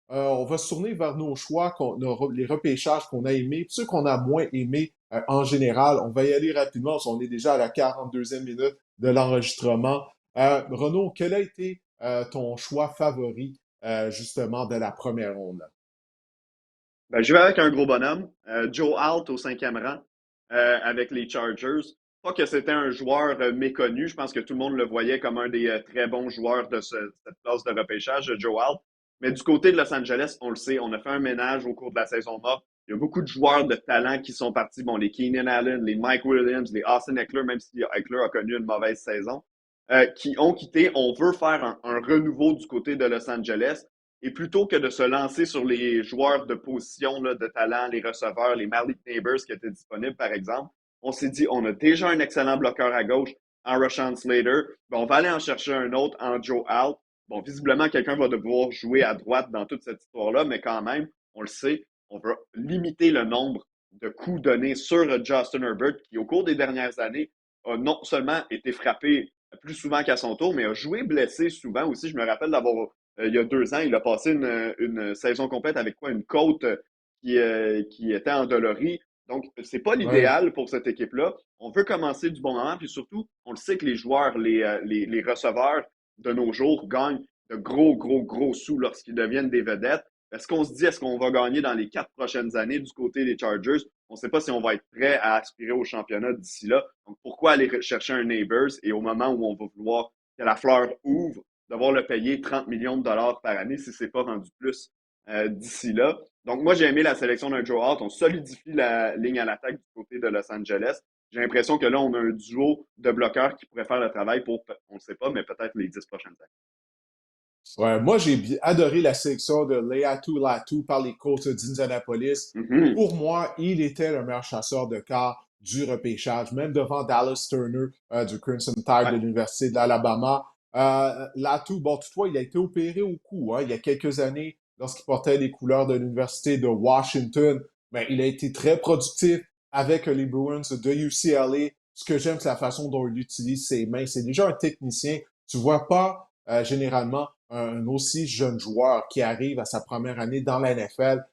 On va se tourner vers nos choix, les repêchages qu'on a aimés, puis ceux qu'on a moins aimés en général. On va y aller rapidement, parce qu'on est déjà à la 42e minute de l'enregistrement. Renaud, quel a été ton choix favori, justement, de la première ronde? Ben, je vais avec un gros bonhomme, Joe Alt au cinquième rang, avec les Chargers. Pas que c'était un joueur méconnu, je pense que tout le monde le voyait comme un des très bons joueurs de cette classe de repêchage, Joe Alt. Mais du côté de Los Angeles, on le sait, on a fait un ménage au cours de la saison morte. Il y a beaucoup de joueurs de talent qui sont partis. Bon, les Keenan Allen, les Mike Williams, les Austin Eckler, même si Eckler a connu une mauvaise saison, qui ont quitté. On veut faire un renouveau du côté de Los Angeles. Et plutôt que de se lancer sur les joueurs de position, là, de talent, les receveurs, les Malik Neighbors qui étaient disponibles, par exemple, on s'est dit, on a déjà un excellent bloqueur à gauche en Rashawn Slater. Ben, on va aller en chercher un autre en Joe Alt. Bon, visiblement, quelqu'un va devoir jouer à droite dans toute cette histoire-là, mais quand même, on le sait, on veut limiter le nombre de coups donnés sur Justin Herbert, qui, au cours des dernières années, a non seulement été frappé plus souvent qu'à son tour, mais a joué blessé souvent aussi. Je me rappelle d'avoir il y a 2 ans. Il a passé une saison complète avec quoi? Une côte qui était endolorie. Donc, c'est pas Ouais. l'idéal pour cette équipe-là. On veut commencer du bon moment, puis surtout, on le sait que les joueurs, les receveurs de nos jours gagnent de gros, gros, gros sous lorsqu'ils deviennent des vedettes. Est-ce qu'on se dit, est-ce qu'on va gagner dans les 4 prochaines années du côté des Chargers? On ne sait pas si on va être prêt à aspirer au championnat d'ici là. Donc, pourquoi aller chercher un Neighbors et au moment où on va vouloir que la fleur ouvre, devoir le payer 30 millions de dollars par année si ce n'est pas rendu plus d'ici là. Donc, moi, j'ai aimé la sélection d'un Joe Hart. On solidifie la ligne à l'attaque du côté de Los Angeles. J'ai l'impression que là, on a un duo de bloqueurs qui pourrait faire le travail pour, on ne sait pas, mais peut-être les 10 prochaines années. Ouais, moi, j'ai adoré la sélection de Leatu Latu par les Colts d'Indianapolis. Mhm. Pour moi, il était le meilleur chasseur de quart du repêchage, même devant Dallas Turner du Crimson Tide de Ouais. l'Université de l'Alabama. Latu, bon, toutefois, il a été opéré au cou, hein, il y a quelques années lorsqu'il portait les couleurs de l'Université de Washington. Mais il a été très productif avec les Bruins de UCLA. Ce que j'aime, c'est la façon dont il utilise ses mains. C'est déjà un technicien. Tu vois pas généralement un aussi jeune joueur qui arrive à sa première année dans la NFL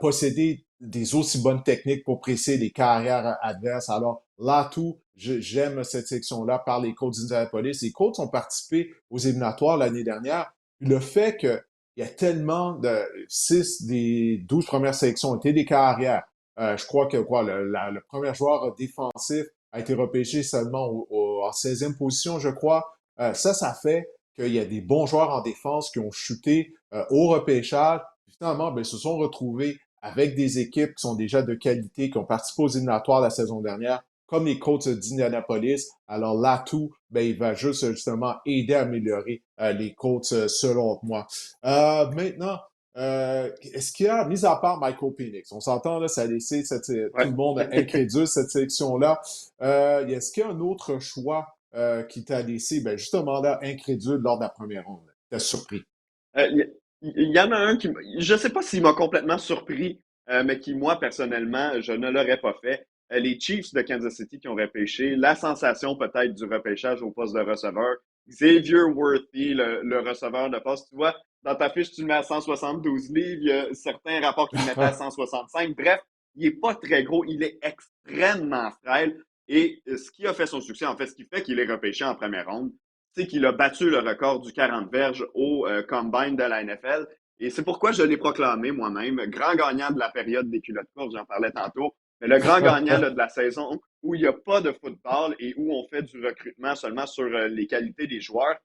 posséder des aussi bonnes techniques pour presser les carrières adverses. Alors là, tout, j'aime cette section-là par les Colts d'Indianapolis. Les Colts ont participé aux éliminatoires l'année dernière. Le fait qu'il y a tellement de 6 des 12 premières sélections étaient des carrières. Je crois que quoi, le premier joueur défensif a été repêché seulement en 16e position, je crois. Ça fait qu'il y a des bons joueurs en défense qui ont chuté au repêchage. Puis finalement, ben, se sont retrouvés avec des équipes qui sont déjà de qualité, qui ont participé aux éliminatoires la saison dernière, comme les Colts d'Indianapolis. Alors là, tout, ben, il va juste justement aider à améliorer les Colts selon moi. Maintenant, est-ce qu'il y a, mis à part Michael Penix, on s'entend là, ça a laissé tout Ouais. le monde incrédule cette sélection-là. Est-ce qu'il y a un autre choix qui t'a laissé ben, justement là incrédule lors de la première ronde? T'as surpris. Il y en a un qui, je ne sais pas s'il m'a complètement surpris, mais qui, moi, personnellement, je ne l'aurais pas fait. Les Chiefs de Kansas City qui ont repêché, la sensation peut-être du repêchage au poste de receveur, Xavier Worthy, le receveur de poste. Tu vois, dans ta fiche, tu le mets à 172 livres, il y a certains rapports qui le mettaient à 165. Bref, il n'est pas très gros, il est extrêmement frêle. Et ce qui a fait son succès, en fait, ce qui fait qu'il est repêché en première ronde, c'est qu'il a battu le record du 40 verges au combine de la NFL. Et c'est pourquoi je l'ai proclamé moi-même, grand gagnant de la période des culottes courtes, j'en parlais tantôt, mais le grand gagnant là, de la saison où il n'y a pas de football et où on fait du recrutement seulement sur les qualités des joueurs.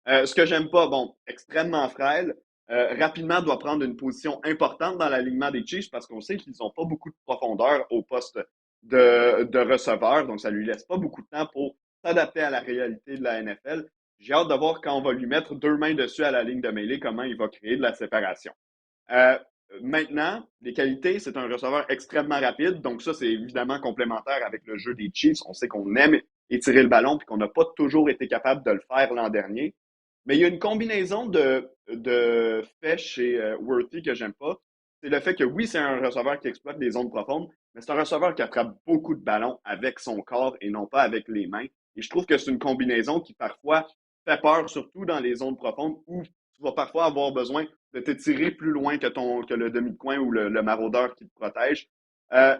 Ce que j'aime pas, bon, extrêmement frêle, rapidement doit prendre une position importante dans l'alignement des Chiefs parce qu'on sait qu'ils n'ont pas beaucoup de profondeur au poste de receveur, donc ça lui laisse pas beaucoup de temps pour s'adapter à la réalité de la NFL. J'ai hâte de voir quand on va lui mettre 2 mains dessus à la ligne de mêlée, comment il va créer de la séparation. Euh, Maintenant, les qualités, c'est un receveur extrêmement rapide, donc ça, c'est évidemment complémentaire avec le jeu des Chiefs. On sait qu'on aime étirer le ballon puis qu'on n'a pas toujours été capable de le faire l'an dernier. Mais il y a une combinaison de faits chez Worthy que j'aime pas. C'est le fait que oui, c'est un receveur qui exploite des zones profondes, mais c'est un receveur qui attrape beaucoup de ballons avec son corps et non pas avec les mains. Et je trouve que c'est une combinaison qui parfois fait peur, surtout dans les zones profondes où tu vas parfois avoir besoin de t'étirer plus loin que le demi de coin ou le maraudeur qui te protège. Euh,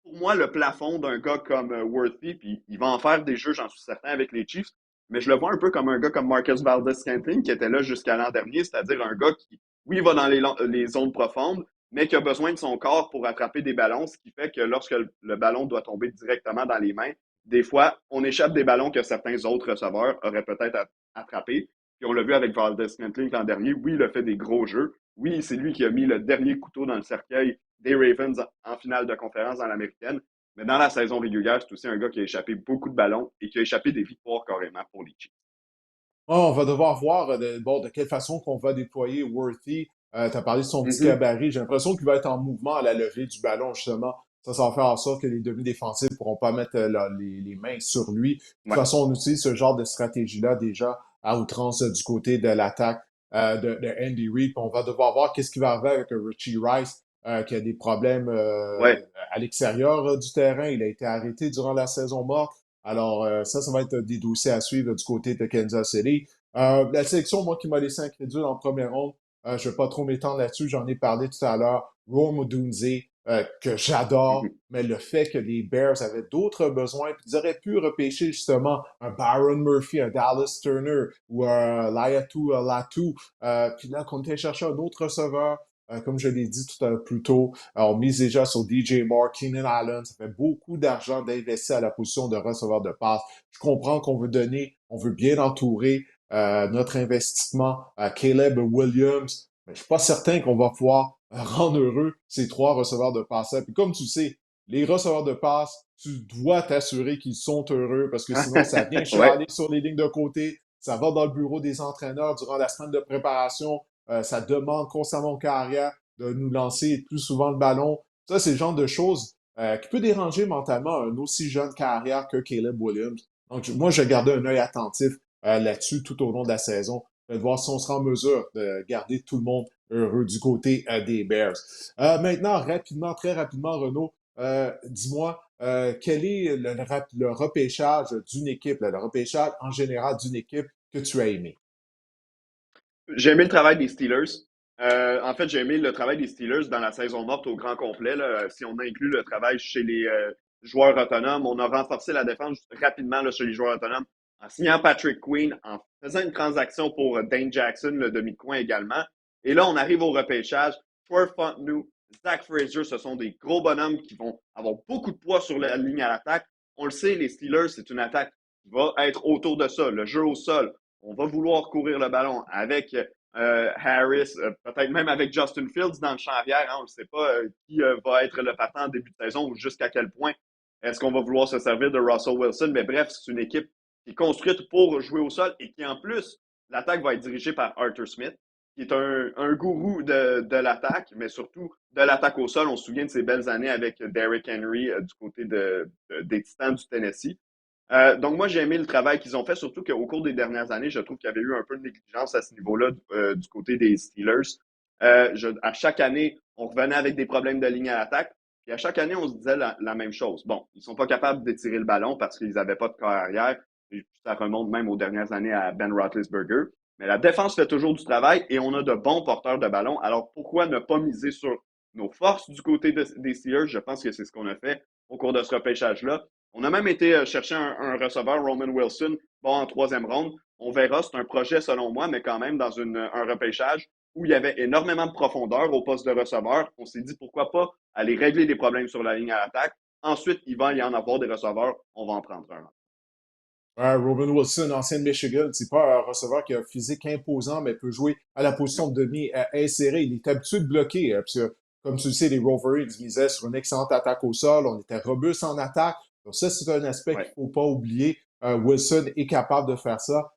pour moi, le plafond d'un gars comme Worthy, puis il va en faire des jeux, j'en suis certain, avec les Chiefs, mais je le vois un peu comme un gars comme Marcus Valdez-Scantling, qui était là jusqu'à l'an dernier, c'est-à-dire un gars qui, oui, va dans les zones profondes, mais qui a besoin de son corps pour attraper des ballons, ce qui fait que lorsque le ballon doit tomber directement dans les mains, des fois, on échappe des ballons que certains autres receveurs auraient peut-être attrapés. Puis on l'a vu avec Valdez-Scantling l'an dernier. Oui, il a fait des gros jeux. Oui, c'est lui qui a mis le dernier couteau dans le cercueil des Ravens en finale de conférence dans l'américaine. Mais dans la saison régulière, c'est aussi un gars qui a échappé beaucoup de ballons et qui a échappé des victoires carrément pour les Chiefs. On va devoir voir de quelle façon qu'on va déployer Worthy. Tu as parlé de son petit Mhm. gabarit. J'ai l'impression qu'il va être en mouvement à la levée du ballon, justement. Ça va faire en sorte que les demi-défensifs ne pourront pas mettre les mains sur lui. De toute Ouais. façon, on utilise ce genre de stratégie-là déjà à outrance du côté de l'attaque de Andy Reid. Puis on va devoir voir qu'est-ce qui va arriver avec Richie Rice, qui a des problèmes Ouais. à l'extérieur du terrain. Il a été arrêté durant la saison morte. Alors, ça va être des dossiers à suivre du côté de Kansas City. La sélection, moi, qui m'a laissé incrédule en première ronde, je ne vais pas trop m'étendre là-dessus, j'en ai parlé tout à l'heure. Rome Odunze, que j'adore, Mhm. mais le fait que les Bears avaient d'autres besoins, puis ils auraient pu repêcher justement un Byron Murphy, un Dallas Turner ou un Laiatu Latu, puis là, qu'on était chercher un autre receveur, comme je l'ai dit plus tôt, on mise déjà sur DJ Moore, Keenan Allen. Ça fait beaucoup d'argent d'investir à la position de receveur de passe. Je comprends qu'on veut donner, on veut bien entourer notre investissement à Caleb Williams, mais je suis pas certain qu'on va pouvoir rendre heureux ces trois receveurs de passe. Puis comme tu sais, les receveurs de passe, tu dois t'assurer qu'ils sont heureux parce que sinon, ça vient Ouais. chialer sur les lignes de côté. Ça va dans le bureau des entraîneurs durant la semaine de préparation. Ça demande constamment aux carrières de nous lancer plus souvent le ballon. Ça, c'est le genre de choses qui peut déranger mentalement un aussi jeune carrière que Caleb Williams. Donc, moi, je gardais un œil attentif là-dessus tout au long de la saison, de voir si on sera en mesure de garder tout le monde heureux du côté des Bears. Maintenant, rapidement, très rapidement, Renaud, dis-moi, quel est le repêchage d'une équipe, le repêchage en général d'une équipe que tu as aimé? J'ai aimé le travail des Steelers. En fait, j'ai aimé le travail des Steelers dans la saison morte au grand complet. Là. Si on inclut le travail chez les joueurs autonomes, on a renforcé la défense rapidement là, chez les joueurs autonomes en signant Patrick Queen, en faisant une transaction pour Dane Jackson, le demi-coin également. Et là, on arrive au repêchage. Troy Fontenot, Zach Frazier, ce sont des gros bonhommes qui vont avoir beaucoup de poids sur la ligne à l'attaque. On le sait, les Steelers, c'est une attaque qui va être autour de ça, le jeu au sol. On va vouloir courir le ballon avec Harris, peut-être même avec Justin Fields dans le champ arrière. Hein, on ne sait pas qui va être le partant en début de saison ou jusqu'à quel point est-ce qu'on va vouloir se servir de Russell Wilson. Mais bref, c'est une équipe qui est construite pour jouer au sol et qui, en plus, l'attaque va être dirigée par Arthur Smith, qui est un gourou de l'attaque, mais surtout de l'attaque au sol. On se souvient de ses belles années avec Derrick Henry du côté des Titans du Tennessee. Donc, moi, j'ai aimé le travail qu'ils ont fait, surtout qu'au cours des dernières années, je trouve qu'il y avait eu un peu de négligence à ce niveau-là du côté des Steelers. À chaque année, on revenait avec des problèmes de ligne à l'attaque. Et à chaque année, on se disait la même chose. Bon, ils sont pas capables d'étirer le ballon parce qu'ils n'avaient pas de corps arrière. Et ça remonte même aux dernières années à Ben Roethlisberger. Mais la défense fait toujours du travail et on a de bons porteurs de ballon. Alors, pourquoi ne pas miser sur nos forces du côté des Steelers? Je pense que c'est ce qu'on a fait au cours de ce repêchage-là. On a même été chercher un receveur, Roman Wilson, bon, en troisième ronde. On verra, c'est un projet selon moi, mais quand même dans un repêchage où il y avait énormément de profondeur au poste de receveur. On s'est dit pourquoi pas aller régler les problèmes sur la ligne à l'attaque. Ensuite, il va y en avoir des receveurs, on va en prendre un. Robin Wilson, ancien de Michigan, c'est pas un receveur qui a un physique imposant, mais peut jouer à la position de demi inséré. Il est habitué de bloquer, parce que, comme tu le sais, les Wolverines misaient sur une excellente attaque au sol. On était robuste en attaque. Donc ça, c'est un aspect qu'il Ouais. faut pas oublier. Wilson est capable de faire ça.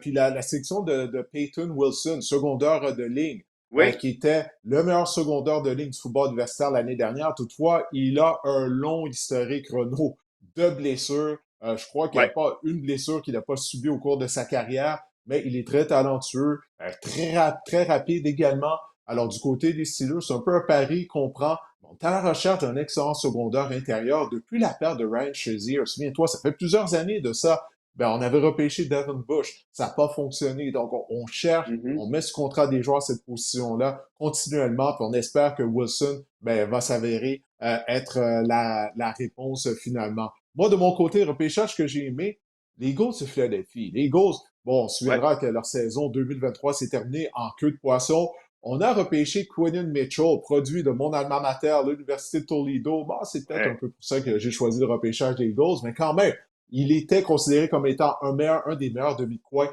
Puis la sélection de Peyton Wilson, secondaire de ligne, Oui, qui était le meilleur secondaire de ligne du football universitaire l'année dernière. Toutefois, il a un long historique, Renault, de blessures. Je crois qu'il n'y a ouais. pas une blessure qu'il n'a pas subie au cours de sa carrière, mais il est très talentueux, très rapide également. Alors, du côté des Steelers, c'est un peu un pari qu'on prend. On est à la recherche d'un excellent secondaire intérieur depuis la perte de Ryan Shazier. Souviens-toi, ça fait plusieurs années de ça. ben, on avait repêché Devin Bush. Ça n'a pas fonctionné. Donc, on cherche, Mhm. on met sur contrat des joueurs à cette position-là continuellement, puis on espère que Wilson ben, va s'avérer être la réponse finalement. Moi, de mon côté, le repêchage que j'ai aimé, les Eagles de Philadelphie. Les Eagles, bon, on se Ouais, souviendra que leur saison 2023 s'est terminée en queue de poisson. On a repêché Quinton Mitchell, produit de mon alma mater, l'Université de Toledo. Bon, c'est peut-être un ouais. peu pour ça que j'ai choisi le repêchage des Eagles, mais quand même, il était considéré comme étant un des meilleurs demi-coins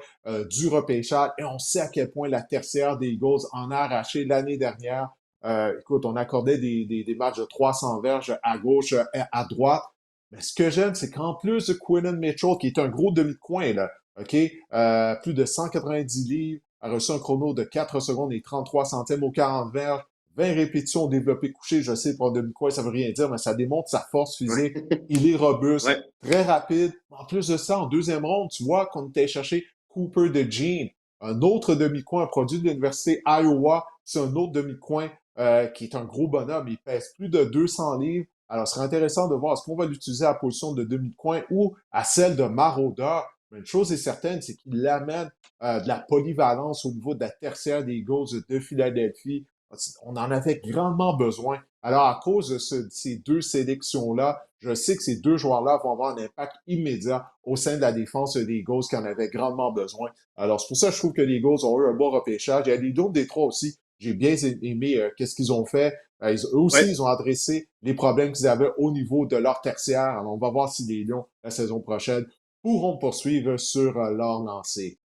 du repêchage. Et on sait à quel point la tertiaire des Eagles en a arraché l'année dernière. Écoute, on accordait des matchs de 300 verges à gauche, à droite. Mais ce que j'aime, c'est qu'en plus de Quinton Mitchell, qui est un gros demi-coin, là, OK, plus de 190 livres, a reçu un chrono de 4 secondes et 33 centièmes aux 40 verges, 20 répétitions développées couché. Je sais, pour un demi-coin, ça veut rien dire, mais ça démontre sa force physique. Il est robuste, Ouais. très rapide. En plus de ça, en deuxième ronde, tu vois qu'on était chercher Cooper DeJean, un autre demi-coin, un produit de l'Université Iowa. C'est un autre demi-coin qui est un gros bonhomme. Il pèse plus de 200 livres. Alors, ce serait intéressant de voir est-ce qu'on va l'utiliser à la position de demi-coin ou à celle de maraudeur. Mais une chose est certaine, c'est qu'il amène de la polyvalence au niveau de la tertiaire des Eagles de Philadelphie. On en avait grandement besoin. Alors, à cause de ces deux sélections-là, je sais que ces deux joueurs-là vont avoir un impact immédiat au sein de la défense des Eagles qui en avaient grandement besoin. Alors, c'est pour ça que je trouve que les Eagles ont eu un bon repêchage. Il y a les d'autres Détroit aussi. J'ai bien aimé qu'est-ce qu'ils ont fait. Eux aussi, Ouais. ils ont adressé les problèmes qu'ils avaient au niveau de leur tertiaire. Alors, on va voir si les Lions, la saison prochaine, pourront poursuivre sur leur lancée.